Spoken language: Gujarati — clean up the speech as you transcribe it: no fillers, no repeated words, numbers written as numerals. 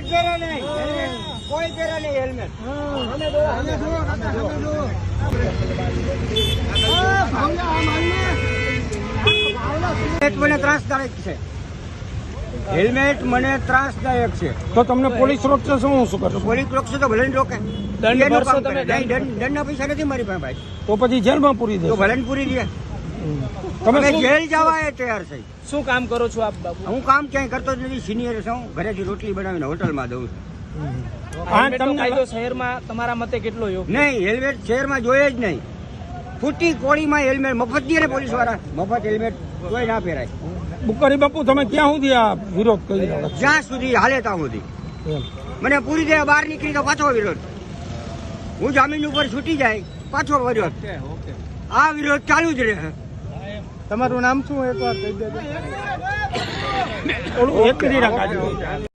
હેલ્મેટ પહેરે નહીં, કોઈ પહેરે નહીં હેલ્મેટ. હેલ્મેટ મને ત્રાસદાયક છે. હેલ્મેટ મને ત્રાસદાયક છે. તો તમને પોલીસ રોકશે શું કરશો? પોલીસ રોકશે તો ભલે રોકે. દંડના પૈસા નથી મારી પાસે ભાઈ. તો પછી જેલમાં પૂરી તો દેશો. ભલે ને પૂરી દે. તમે અમે જેલ જવા એ તૈયાર છે. શું કામ કરો છો આપ બાબુ? હું કામ ક્યાંય કરતો જ નથી. સિનિયર છું. ઘરેથી રોટલી બનાવીને હોટલમાં દઉં છું. હેલ્મેટનો કાયદો શહેરમાં તમારા મતે કેટલો યોગ્ય? નહીં, હેલ્મેટ શહેરમાં જોઈએ જ નહીં. ફૂટી કોળીમાં હેલ્મેટ મફત દે ને પોલીસ વાળા. મફત હેલ્મેટ કોઈ ના પહેરાય. બુકારી બાપુ તમે ક્યાં સુધી આ વિરોધ કરી રહ્યા છો? જ્યાં સુધી હાલે ત્યાં સુધી. એમ. મને પૂરી દે બહાર નીકળી તો પાછો વિરોધ. હું જામીન ઉપર છૂટી જાય પાછો વિરોધ. આ વિરોધ ચાલુ જ રહે. તમારું નામ શું એકવાર કહી દેજો. ઓલું એક કરી રાખજો.